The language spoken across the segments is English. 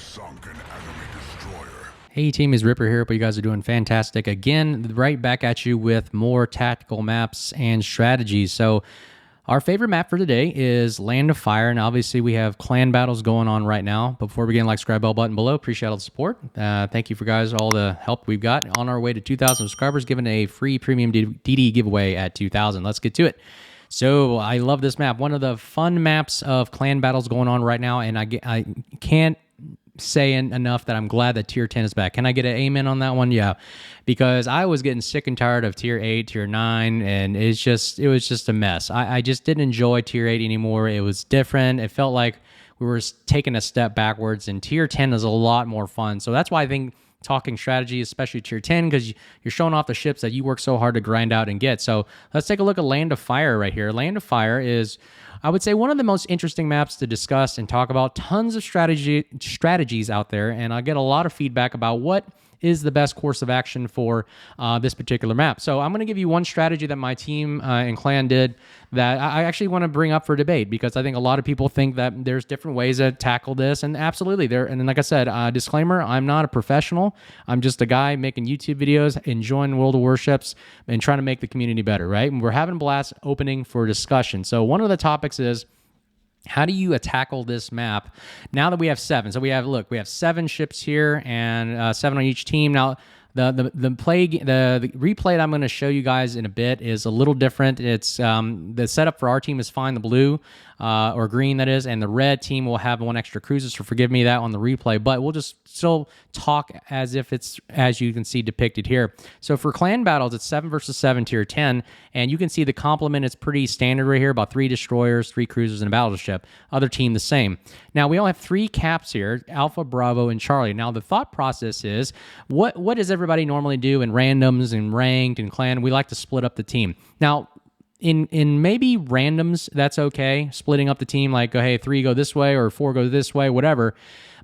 sunk an enemy destroyer. Hey team, is Ripper here. Hope you guys are doing fantastic. Again, right back at you with more tactical maps and strategies. So our favorite map for today is Land of Fire, and obviously we have clan battles going on right now. But before we begin, like, subscribe, bell button below. Appreciate all the support. Thank you for guys, all the help we've got on our way to 2,000 subscribers, giving a free premium DD giveaway at 2,000. Let's get to it. So I love this map. One of the fun maps of clan battles going on right now, and I can't say enough that I'm glad that tier 10 is back. Can I get an amen on that one? Yeah, because I was getting sick and tired of tier 8, tier 9, and it was just a mess. I just didn't enjoy tier 8 anymore. It was different. It felt like we were taking a step backwards, and tier 10 is a lot more fun. So that's why I think talking strategy, especially tier 10, because you're showing off the ships that you work so hard to grind out and get. So let's take a look at Land of Fire right here. Land of Fire is, I would say, one of the most interesting maps to discuss and talk about. Tons of strategies out there, and I get a lot of feedback about what is the best course of action for this particular map. So I'm going to give you one strategy that my team and clan did that I actually want to bring up for debate, because I think a lot of people think that there's different ways to tackle this, and absolutely there. And like I said, disclaimer, I'm not a professional. I'm just a guy making YouTube videos, enjoying World of Warships, and trying to make the community better, right? And we're having a blast opening for discussion. So one of the topics is, how do you tackle this map now that we have 7? So we have 7 ships here, and 7 on each team. Now, the replay that I'm going to show you guys in a bit is a little different. It's the setup for our team is fine, the blue or green, that is, and the red team will have 1 extra cruiser, so forgive me that on the replay, but we'll just still talk as if it's as you can see depicted here. So for clan battles, it's 7 versus 7 tier 10, and you can see the complement is pretty standard right here, about 3 destroyers, 3 cruisers, and a battleship. Other team the same. Now we all have 3 caps here: Alpha, Bravo, and Charlie. Now the thought process is, what does everybody normally do in randoms and ranked and clan? We like to split up the team. Now, in maybe randoms, that's okay, splitting up the team, like, go, hey, 3 go this way or 4 go this way, whatever.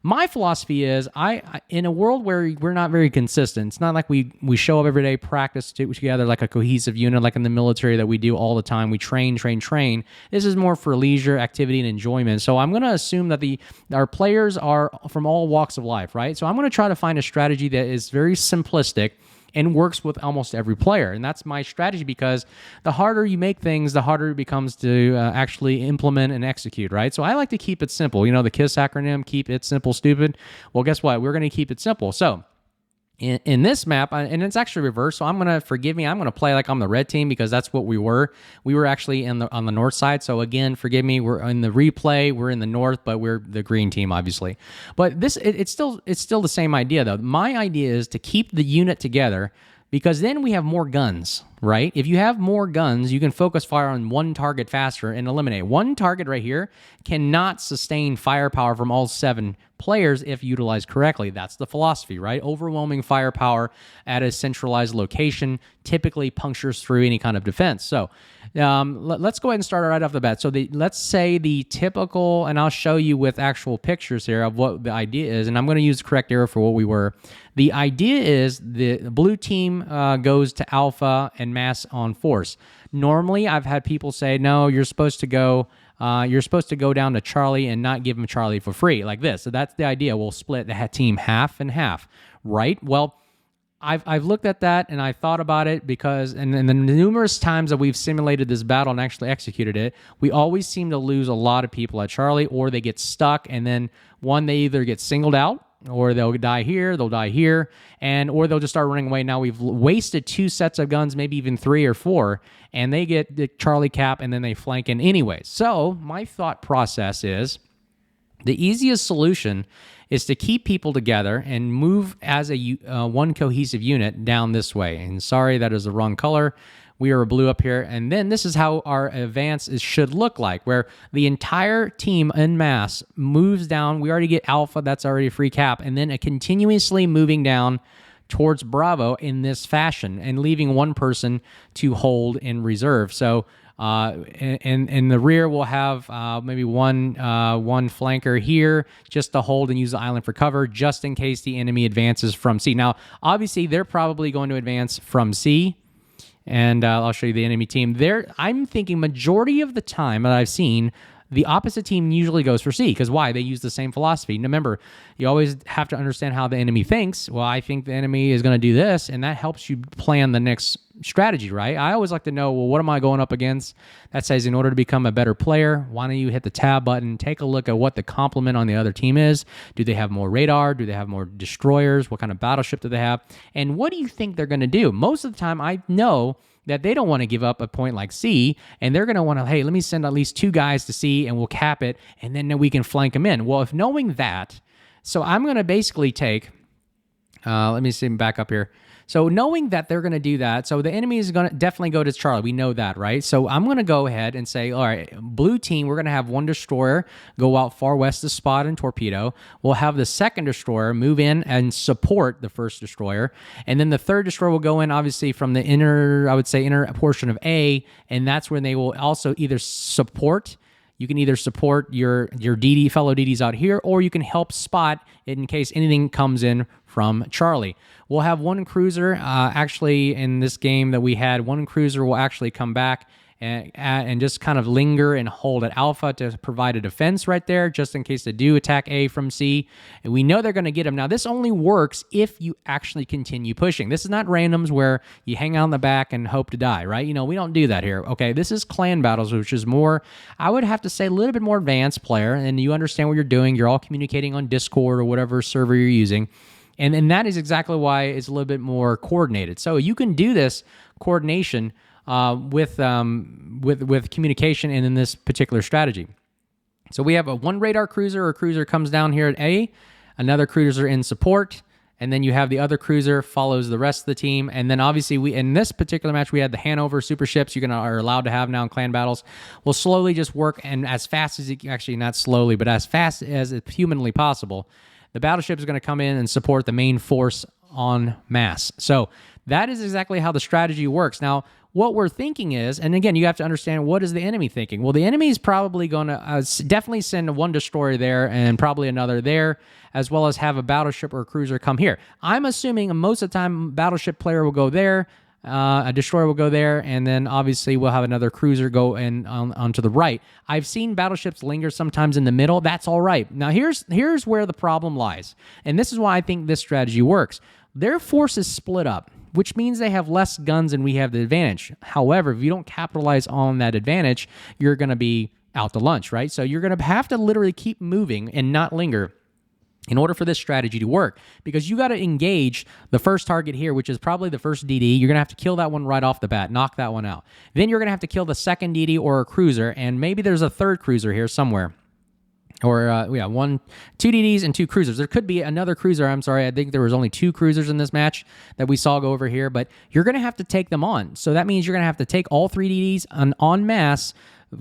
My philosophy is, I in a world where we're not very consistent, it's not like we show up every day, practice together like a cohesive unit, like in the military that we do all the time. We train. This is more for leisure, activity, and enjoyment. So I'm going to assume that our players are from all walks of life, right? So I'm going to try to find a strategy that is very simplistic and works with almost every player. And that's my strategy, because the harder you make things, the harder it becomes to actually implement and execute, right? So I like to keep it simple. You know, the KISS acronym, keep it simple, stupid. Well, guess what? We're going to keep it simple. So in this map, and it's actually reversed, so I'm going to play like I'm the red team, because that's what we were. We were actually on the north side, so again, forgive me, we're in the replay, we're in the north, but we're the green team, obviously. But it's still the same idea, though. My idea is to keep the unit together, because then we have more guns, right? If you have more guns, you can focus fire on one target faster and eliminate. One target right here cannot sustain firepower from all 7 players if utilized correctly. That's the philosophy, right? Overwhelming firepower at a centralized location typically punctures through any kind of defense. So let's go ahead and start right off the bat. So let's say the typical, and I'll show you with actual pictures here of what the idea is, and I'm going to use the correct arrow for what we were. The idea is the blue team goes to Alpha and mass on force. Normally, I've had people say, no, you're supposed to go down to Charlie and not give him Charlie for free, like this. So that's the idea. We'll split the team half and half, right? Well, I've looked at that and I thought about it, because and the numerous times that we've simulated this battle and actually executed it, we always seem to lose a lot of people at Charlie, or they get stuck, and then they either get singled out, or they'll die here, or they'll just start running away. Now we've wasted 2 sets of guns, maybe even 3 or 4, and they get the Charlie cap, and then they flank in anyway. So my thought process is, the easiest solution is to keep people together and move as a one cohesive unit down this way. And sorry, that is the wrong color. We are blue up here. And then this is how our advance should look like, where the entire team en masse moves down. We already get Alpha, that's already a free cap, and then continuously moving down towards Bravo in this fashion, and leaving one person to hold in reserve. So in the rear, we'll have maybe one flanker here just to hold and use the island for cover, just in case the enemy advances from C. Now, obviously, they're probably going to advance from C, and I'll show you the enemy team. I'm thinking majority of the time that I've seen, The opposite team usually goes for C, because why? They use the same philosophy. Now, remember, you always have to understand how the enemy thinks. Well, I think the enemy is going to do this, and that helps you plan the next strategy, right? I always like to know, well, what am I going up against? That says in order to become a better player, why don't you hit the tab button, take a look at what the complement on the other team is. Do they have more radar? Do they have more destroyers? What kind of battleship do they have? And what do you think they're going to do? Most of the time, I know that they don't want to give up a point like C, and they're going to want to, hey, let me send at least 2 guys to C, and we'll cap it, and then we can flank them in. Well, if knowing that, so I'm going to basically take, let me see, back up here. So knowing that they're going to do that, so the enemy is going to definitely go to Charlie. We know that, right? So I'm going to go ahead and say, all right, blue team, we're going to have 1 destroyer go out far west to spot and torpedo. We'll have the 2nd destroyer move in and support the 1st destroyer. And then the 3rd destroyer will go in, obviously, from the inner portion of A, and that's when they will also either support. You can either support your DD fellow DDs out here, or you can help spot in case anything comes in from Charlie. We'll have 1 cruiser. Actually, in this game that we had, 1 cruiser will actually come back and just kind of linger and hold at Alpha to provide a defense right there, just in case they do attack A from C. And we know they're going to get them. Now, this only works if you actually continue pushing. This is not randoms where you hang out in the back and hope to die, right? We don't do that here, okay? This is clan battles, which is more, I would have to say, a little bit more advanced player, and you understand what you're doing. You're all communicating on Discord or whatever server you're using. And that is exactly why it's a little bit more coordinated. So you can do this coordination with communication and in this particular strategy. So we have a 1 radar cruiser or cruiser comes down here at A, another cruiser in support, and then you have the other cruiser follows the rest of the team. And then obviously in this particular match, we had the Hanover super ships are allowed to have now in clan battles. Will slowly just work, and as fast as actually not slowly, but as fast as it's humanly possible, the battleship is going to come in and support the main force en masse. So that is exactly how the strategy works. Now, what we're thinking is, and again, you have to understand, what is the enemy thinking? Well, the enemy is probably going to definitely send 1 destroyer there and probably another there, as well as have a battleship or a cruiser come here. I'm assuming most of the time, battleship player will go there, a destroyer will go there, and then obviously we'll have another cruiser go in onto the right. I've seen battleships linger sometimes in the middle. That's all right. Now, here's where the problem lies, and this is why I think this strategy works. Their force is split up, which means they have less guns and we have the advantage. However, if you don't capitalize on that advantage, you're going to be out to lunch, right? So you're going to have to literally keep moving and not linger in order for this strategy to work, because you got to engage the first target here, which is probably the first DD. You're going to have to kill that one right off the bat, knock that one out. Then you're going to have to kill the second DD or a cruiser, and maybe there's a third cruiser here somewhere. Or, 2 DDs and 2 cruisers. There could be another cruiser. I'm sorry, I think there was only 2 cruisers in this match that we saw go over here, but you're going to have to take them on. So that means you're going to have to take all 3 DDs en masse,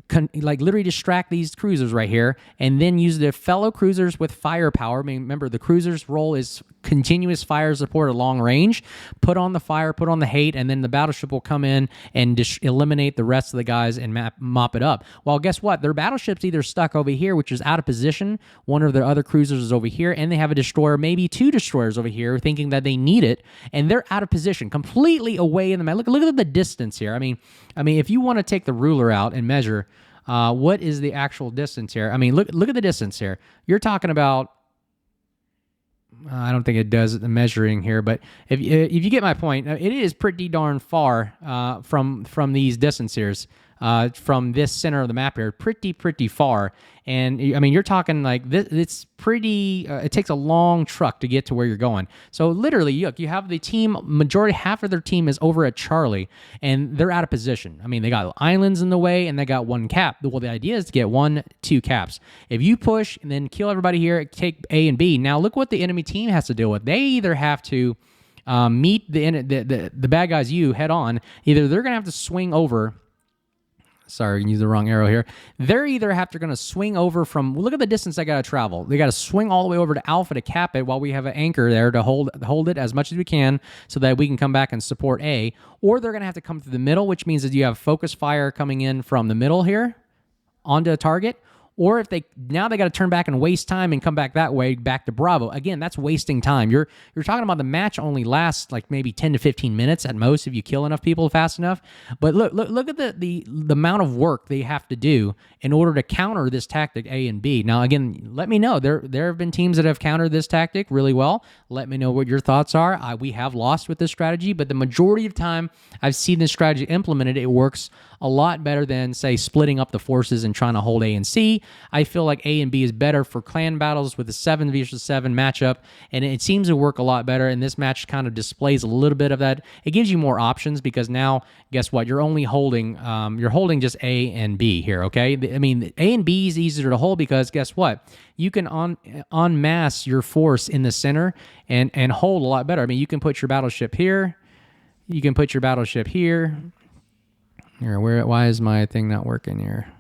literally distract these cruisers right here, and then use the fellow cruisers with firepower. I mean, remember, the cruiser's role is continuous fire support at long range. Put on the fire, put on the hate, and then the battleship will come in and eliminate the rest of the guys and mop it up. Well, guess what? Their battleship's either stuck over here, which is out of position. One of their other cruisers is over here, and they have a destroyer, maybe 2 destroyers over here, thinking that they need it, and they're out of position, completely away in the map. Look at the distance here. I mean, if you want to take the ruler out and measure, what is the actual distance here? I mean, look at the distance here. You're talking about, I don't think it does the measuring here, but if you get my point, it is pretty darn far from these distances here, from this center of the map here, pretty far. And I mean, you're talking like this. It's pretty. It takes a long truck to get to where you're going. So literally, look, you have the team. Majority, half of their team is over at Charlie, and they're out of position. I mean, they got islands in the way, and they got 1 cap. Well, the idea is to get 1, 2 caps. If you push and then kill everybody here, take A and B. Now look what the enemy team has to deal with. They either have to meet the bad guys head on. Either they're gonna have to swing over. Sorry, I can use the wrong arrow here. They're either going to swing over from, look at the distance they got to travel. They got to swing all the way over to Alpha to cap it while we have an anchor there to hold it as much as we can so that we can come back and support A. Or they're going to have to come through the middle, which means that you have focus fire coming in from the middle here onto a target. or if they got to turn back and waste time and come back that way back to Bravo. Again, that's wasting time. You're talking about the match only lasts like maybe 10 to 15 minutes at most if you kill enough people fast enough. But look at the amount of work they have to do in order to counter this tactic A and B. Now, again, let me know. There have been teams that have countered this tactic really well. Let me know what your thoughts are. We have lost with this strategy, but the majority of time I've seen this strategy implemented, it works a lot better than, say, splitting up the forces and trying to hold A and C. I feel like A and B is better for clan battles with a 7 versus 7 matchup, and it seems to work a lot better, and this match kind of displays a little bit of that. It gives you more options because now, guess what? You're only holding just A and B here, okay? I mean, A and B is easier to hold because guess what? You can en masse your force in the center and hold a lot better. I mean, you can put your battleship here. You can put your battleship here. Here, why is my thing not working here?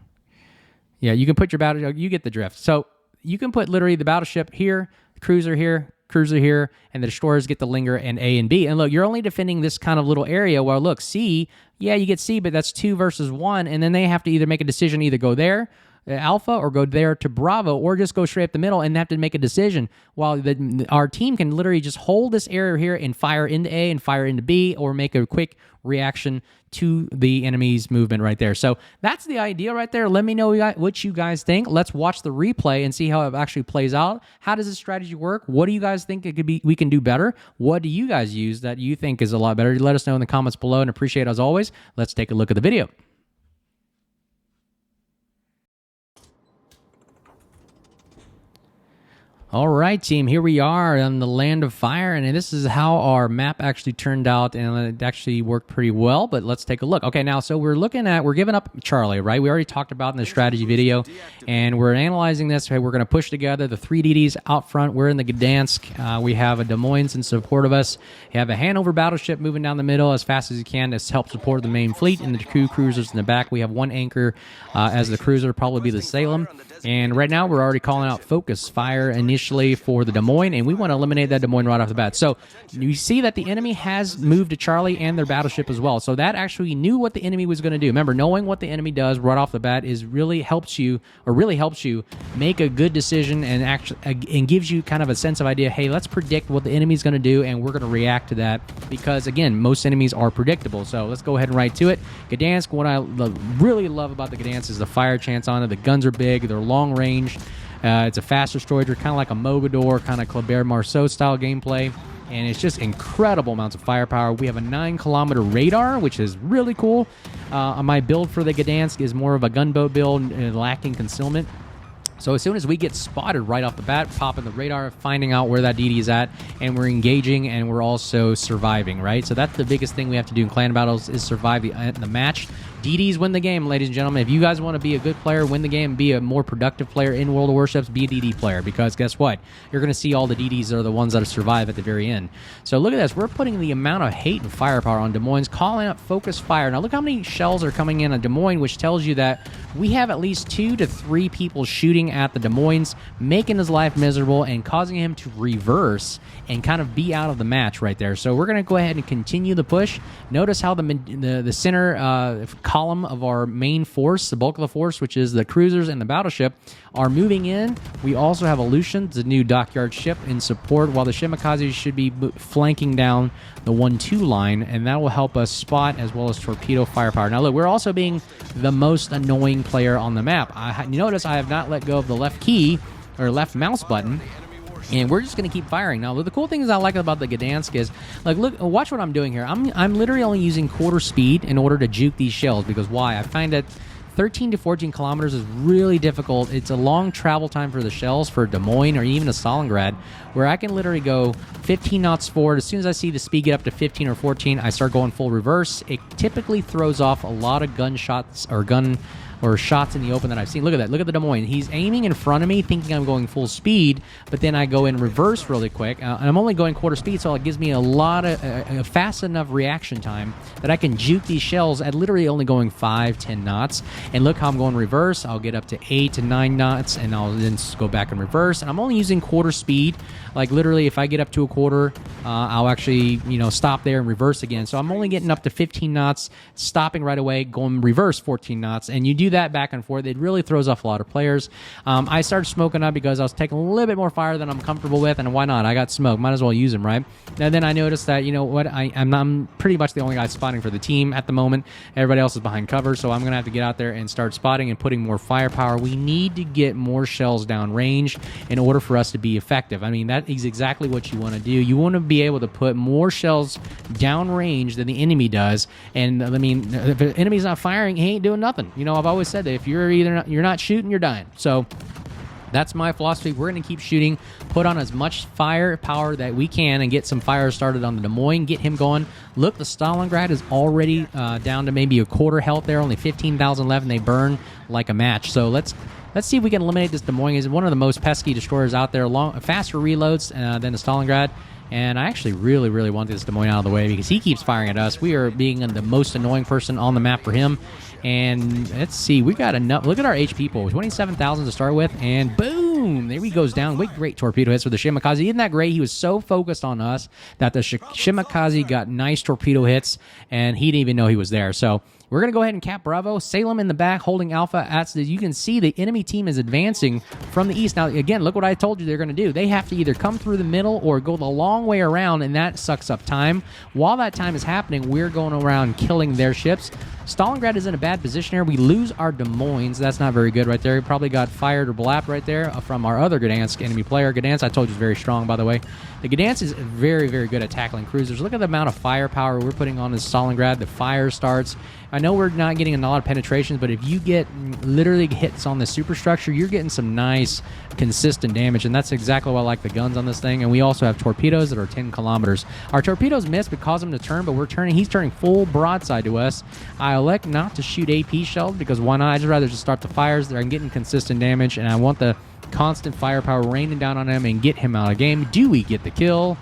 Yeah, you can put your battleship, you get the drift. So you can put literally the battleship here, the cruiser here, and the destroyers get the linger and A and B. And look, you're only defending this kind of little area. Well, look, C, yeah, you get C, but that's 2 versus 1, and then they have to either make a decision, either go there, Alpha, or go there to Bravo, or just go straight up the middle and have to make a decision. While our team can literally just hold this area here and fire into A and fire into B, or make a quick reaction to the enemy's movement right there. So that's the idea right there. Let me know what you guys think. Let's watch the replay and see how it actually plays out. How does this strategy work? What do you guys think we can do better? What do you guys use that you think is a lot better? Let us know in the comments below, and appreciate it as always. Let's take a look at the video. All right, team, here we are on the Land of Fire, and this is how our map actually turned out, and it actually worked pretty well, but let's take a look. Okay, now, so we're giving up Charlie, right? We already talked about in the strategy video, and we're analyzing this. Okay, we're going to push together the 3 DDs out front. We're in the Gdansk. We have a Des Moines in support of us. You have a Hanover battleship moving down the middle as fast as you can to help support the main fleet, and the 2 cruisers in the back. We have 1 anchor as the cruiser, probably be the Salem. And right now, we're already calling out focus fire initially for the Des Moines, and we want to eliminate that Des Moines right off the bat. So you see that the enemy has moved to Charlie and their battleship as well. So that actually knew what the enemy was going to do. Remember, knowing what the enemy does right off the bat really helps you make a good decision and gives you kind of a sense of idea. Hey, let's predict what the enemy's going to do, and we're going to react to that because, again, most enemies are predictable. So let's go ahead and right to it. Gdansk, what I really love about the Gdansk is the fire chance on it. The guns are big. They're long range. It's a fast destroyer, kind of like a Mogador, kind of Kleber Marceau style gameplay, and it's just incredible amounts of firepower. We have a 9-kilometer radar, which is really cool. My build for the Gdansk is more of a gunboat build, lacking concealment. So as soon as we get spotted right off the bat, popping the radar, finding out where that DD is at, and we're engaging, and we're also surviving, right? So that's the biggest thing we have to do in clan battles is survive the match. DDs win the game, ladies and gentlemen. If you guys want to be a good player, win the game, be a more productive player in World of Warships, be a DD player, because guess what? You're going to see all the DDs are the ones that survive at the very end. So look at this. We're putting the amount of hate and firepower on Des Moines, calling up focus fire. Now look how many shells are coming in on Des Moines, which tells you that we have at least 2 to 3 people shooting at the Des Moines, making his life miserable and causing him to reverse and kind of be out of the match right there. So we're going to go ahead and continue the push. Notice how the center column of our main force, the bulk of the force, which is the cruisers and the battleship, are moving in. We also have Aleutian, the new dockyard ship, in support, while the Shimakaze should be flanking down the 1-2 line, and that will help us spot as well as torpedo firepower. Now look, we're also being the most annoying player on the map. You notice I have not let go of the left key, or left mouse button, and we're just going to keep firing. Now, the cool things I like about the Gdansk is, like, look, watch what I'm doing here. I'm literally only using quarter speed in order to juke these shells, because why? I find that 13 to 14 kilometers is really difficult. It's a long travel time for the shells for Des Moines or even a Stalingrad, where I can literally go 15 knots forward. As soon as I see the speed get up to 15 or 14, I start going full reverse. It typically throws off a lot of gunshots or shots in the open that I've seen. Look at that. Look at the Des Moines. He's aiming in front of me, thinking I'm going full speed, but then I go in reverse really quick. And I'm only going quarter speed, so it gives me a lot of a fast enough reaction time that I can juke these shells at literally only going 5-10 knots. And look how I'm going reverse. I'll get up to 8 to 9 knots, and I'll then go back in reverse. And I'm only using quarter speed. Like, literally, if I get up to a quarter, I'll actually, stop there and reverse again. So I'm only getting up to 15 knots, stopping right away, going reverse 14 knots. And you do that back and forth. It really throws off a lot of players. I started smoking up because I was taking a little bit more fire than I'm comfortable with, and why not? I got smoke. Might as well use them, right? And then I noticed that, you know what, I'm pretty much the only guy spotting for the team at the moment. Everybody else is behind cover, so I'm going to have to get out there and start spotting and putting more firepower. We need to get more shells down range in order for us to be effective. I mean, that is exactly what you want to do. You want to be able to put more shells down range than the enemy does. And I mean, if the enemy's not firing, he ain't doing nothing. You know, I've always said that if you're not shooting, you're dying. So that's my philosophy. We're going to keep shooting, put on as much firepower that we can, and get some fire started on the Des Moines, get him going. Look, the Stalingrad is already down to maybe a quarter health there, only 15,000 left, and they burn like a match. So let's see if we can eliminate this Des Moines. It's one of the most pesky destroyers out there, faster reloads than the Stalingrad. And I actually really, really want this Des Moines out of the way because he keeps firing at us. We are being the most annoying person on the map for him. And let's see, we got enough. Look at our HP pool, 27,000 to start with, and boom, there he goes down. Great torpedo hits for the Shimakaze. Isn't that great? He was so focused on us that the Shimakaze got nice torpedo hits, and he didn't even know he was there. So we're going to go ahead and cap Bravo. Salem in the back holding Alpha. You can see the enemy team is advancing from the east. Now, again, look what I told you they're going to do. They have to either come through the middle or go the long way around, and that sucks up time. While that time is happening, we're going around killing their ships. Stalingrad is in a bad position here. We lose our Des Moines. That's not very good right there. He probably got fired or blapped right there from our other Gdansk enemy player. Gdansk, I told you, is very strong, by the way. The Gdansk is very, very good at tackling cruisers. Look at the amount of firepower we're putting on this Stalingrad. The fire starts. I know we're not getting a lot of penetrations, but if you get literally hits on the superstructure, you're getting some nice, consistent damage, and that's exactly why I like the guns on this thing. And we also have torpedoes that are 10 kilometers. Our torpedoes miss but cause them to turn, but he's turning full broadside to us. I elect not to shoot AP shells because why not? I'd just rather just start the fires. I'm getting consistent damage, and I want the constant firepower raining down on him and get him out of game. Do we get the kill?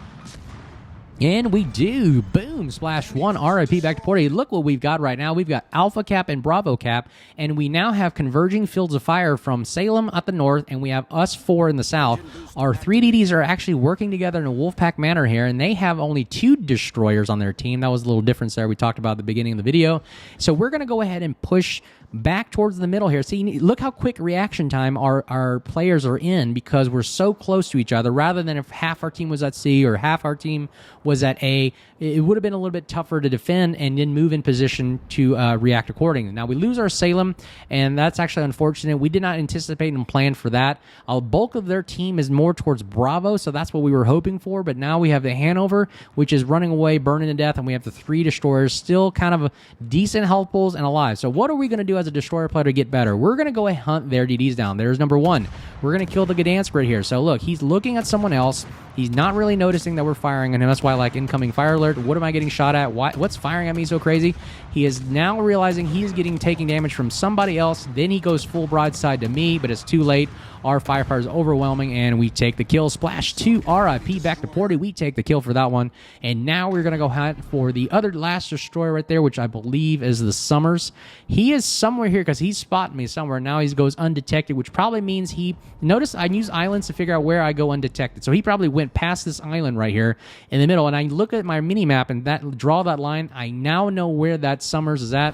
And we do. Boom. Splash 1. RIP back to Porty. Look what we've got right now. We've got Alpha Cap and Bravo Cap, and we now have converging fields of fire from Salem at the north, and we have us 4 in the south. Our 3 DDs are actually working together in a Wolfpack manner here, and they have only 2 destroyers on their team. That was a little difference there we talked about at the beginning of the video. So we're going to go ahead and push back towards the middle here. See, look how quick reaction time our players are in because we're so close to each other. Rather than if half our team was at C or half our team was at A, it would have been a little bit tougher to defend and then move in position to react accordingly. Now, we lose our Salem, and that's actually unfortunate. We did not anticipate and plan for that. A bulk of their team is more towards Bravo, so that's what we were hoping for, but now we have the Hanover, which is running away, burning to death, and we have the 3 destroyers, still kind of decent health pools and alive. So what are we going to do as a destroyer player to get better? We're going to go and hunt their DDs down. There's number 1. We're going to kill the Gdansk right here. So look, he's looking at someone else. He's not really noticing that we're firing on him. That's why I like incoming fire alert. What am I getting shot at? What's firing at me so crazy? He is now realizing he's taking damage from somebody else. Then he goes full broadside to me, but it's too late. Our firepower is overwhelming, and we take the kill. Splash 2, RIP back to Porty. We take the kill for that one. And now we're going to go hunt for the other last destroyer right there, which I believe is the Summers. He is somewhere here because he's spotting me somewhere. Now he goes undetected, which probably means notice I use islands to figure out where I go undetected. So he probably went past this island right here in the middle. And I look at my mini map and draw that line. I now know where that Summers is at.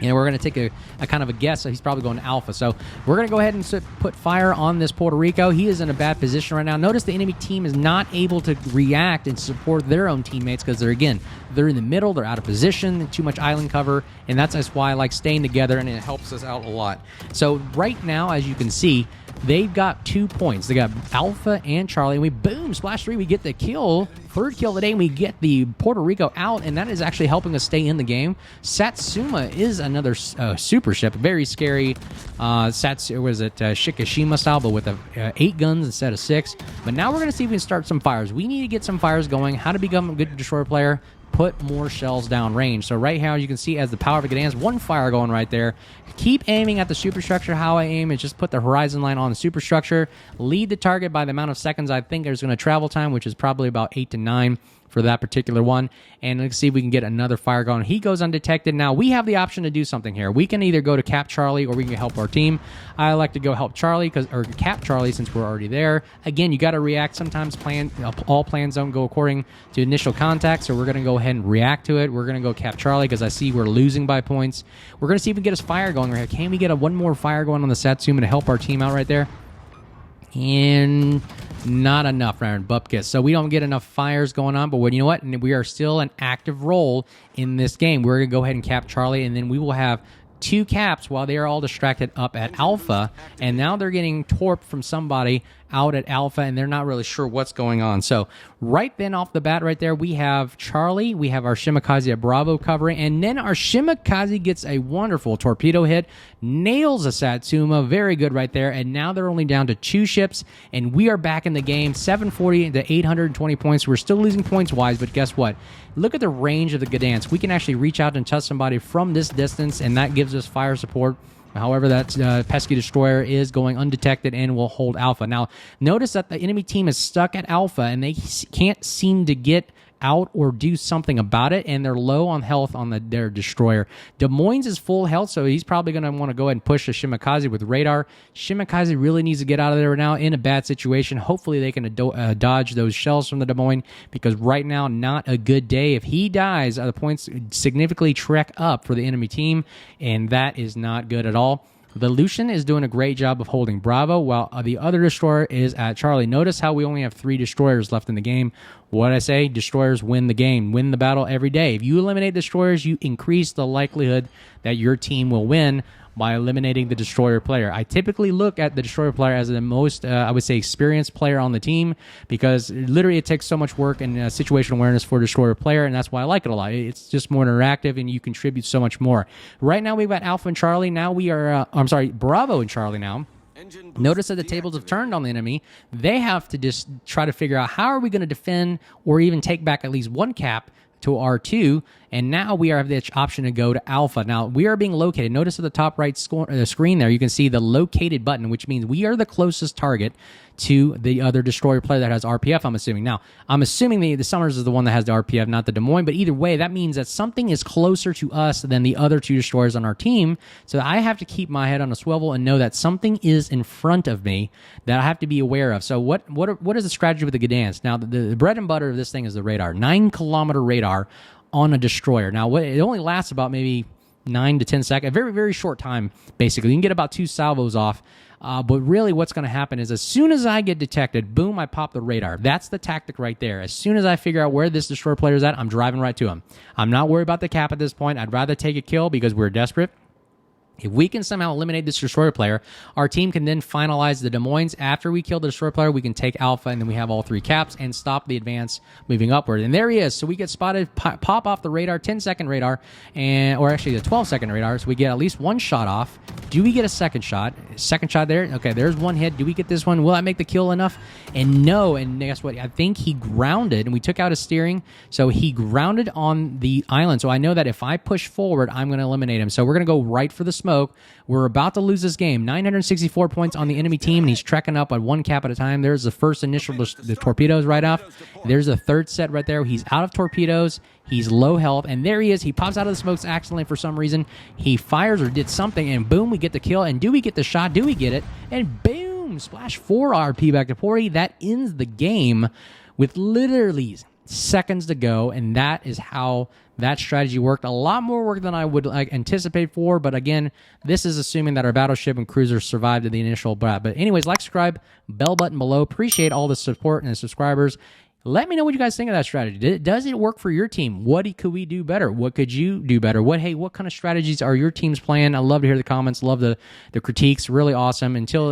And we're going to take a kind of a guess. So he's probably going to Alpha. So we're going to go ahead and put fire on this Puerto Rico. He is in a bad position right now. Notice the enemy team is not able to react and support their own teammates because they're in the middle. They're out of position, too much island cover. And that's why I like staying together, and it helps us out a lot. So right now, as you can see, they've got 2 points. They got Alpha and Charlie, and we boom, splash 3. We get the kill, 3rd kill of the day, and we get the Puerto Rico out, and that is actually helping us stay in the game. Satsuma is another super ship, very scary. Shikishima style, but with 8 guns instead of 6. But now we're going to see if we can start some fires. We need to get some fires going. How to become a good destroyer player? Put more shells down range. So right now you can see as the power of the Gdansk, 1 fire going right there. Keep aiming at the superstructure. How I aim is just put the horizon line on the superstructure. Lead the target by the amount of seconds I think there's going to travel time, which is probably about 8 to 9. for that particular one. And let's see if we can get another fire going. He goes undetected. Now, we have the option to do something here. We can either go to cap Charlie or we can help our team. I like to go help Charlie, or cap Charlie since we're already there. Again, you got to react. Sometimes all plans don't go according to initial contact, so we're going to go ahead and react to it. We're going to go cap Charlie because I see we're losing by points. We're going to see if we can get his fire going right here. Can we get one more fire going on the Satsuma to help our team out right there? And not enough, Aaron Bupkis. So we don't get enough fires going on, but you know what? We are still an active role in this game. We're going to go ahead and cap Charlie, and then we will have 2 caps while they are all distracted up at Alpha, and now they're getting torped from somebody out at Alpha, and they're not really sure what's going on. So right then off the bat right there, we have Charlie, we have our Shimakaze at Bravo covering, and then our Shimakaze gets a wonderful torpedo hit, nails a Satsuma, very good right there, and now they're only down to 2 ships, and we are back in the game, 740 to 820 points. We're still losing points-wise, but guess what? Look at the range of the Gdansk. We can actually reach out and touch somebody from this distance, and that gives us fire support. However, that pesky destroyer is going undetected and will hold Alpha. Now, notice that the enemy team is stuck at Alpha, and they can't seem to get out or do something about it, and they're low on health on their destroyer. Des Moines is full health, so he's probably going to want to go ahead and push the Shimakaze with radar. Shimakaze really needs to get out of there now in a bad situation. Hopefully they can dodge those shells from the Des Moines, because right now, not a good day. If he dies, the points significantly trek up for the enemy team, and that is not good at all. The Lucian is doing a great job of holding Bravo, while the other destroyer is at Charlie. Notice how we only have 3 destroyers left in the game. What I say, destroyers win the game, win the battle every day. If you eliminate destroyers, you increase the likelihood that your team will win by eliminating the destroyer player. I typically look at the destroyer player as the most, I would say, experienced player on the team, because literally it takes so much work and situational awareness for a destroyer player, and that's why I like it a lot. It's just more interactive, and you contribute so much more. Right now we've got Alpha and Charlie. Now we are, Bravo and Charlie now. Notice that the tables have turned on the enemy. They have to just try to figure out how are we going to defend or even take back at least 1 cap to R2, and now we have the option to go to Alpha. Now, we are being located. Notice at the top right screen there, you can see the located button, which means we are the closest target to the other destroyer player that has RPF, I'm assuming. Now, I'm assuming the Summers is the one that has the RPF, not the Des Moines, but either way, that means that something is closer to us than the other 2 destroyers on our team, so I have to keep my head on a swivel and know that something is in front of me that I have to be aware of. So what is the strategy with the Gdansk? Now, the bread and butter of this thing is the radar. 9-kilometer radar on a destroyer. Now, it only lasts about maybe 9 to 10 seconds, a very, very short time, basically. You can get about 2 salvos off. But really what's going to happen is as soon as I get detected, boom, I pop the radar. That's the tactic right there. As soon as I figure out where this destroyer player is at, I'm driving right to him. I'm not worried about the cap at this point. I'd rather take a kill because we're desperate. If we can somehow eliminate this destroyer player, our team can then finalize the Des Moines. After we kill the destroyer player, we can take Alpha, and then we have all 3 caps and stop the advance moving upward. And there he is. So we get spotted, pop off the radar, 10-second radar, or actually the 12-second radar. So we get at least 1 shot off. Do we get a second shot? Second shot there. Okay, there's 1 hit. Do we get this one? Will that make the kill enough? And no. And guess what? I think he grounded, and we took out his steering. So he grounded on the island. So I know that if I push forward, I'm going to eliminate him. So we're going to go right for the smoke. We're about to lose this game. 964 points on the enemy team, and he's trekking up at 1 cap at a time. There's the first initial, the torpedoes right off. There's a 3rd set right there. He's out of torpedoes. He's low health, and there he is. He pops out of the smokes accidentally for some reason. He fires or did something, and boom, we get the kill. And do we get the shot? Do we get it? And boom, splash 4 RP back to 40. That ends the game with literally seconds to go, and that is how that strategy worked. A lot more work than I would anticipate for, but again, this is assuming that our battleship and cruisers survived the initial brat. But anyways, like, subscribe, bell button below. Appreciate all the support and the subscribers. Let me know what you guys think of that strategy. Does it work for your team? What could we do better? What could you do better? What kind of strategies are your teams playing? I love to hear the comments. Love the critiques. Really awesome. Until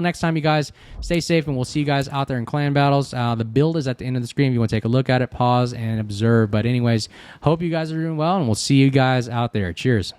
next time, you guys, stay safe, and we'll see you guys out there in clan battles. The build is at the end of the screen. If you want to take a look at it, pause and observe. But anyways, hope you guys are doing well, and we'll see you guys out there. Cheers.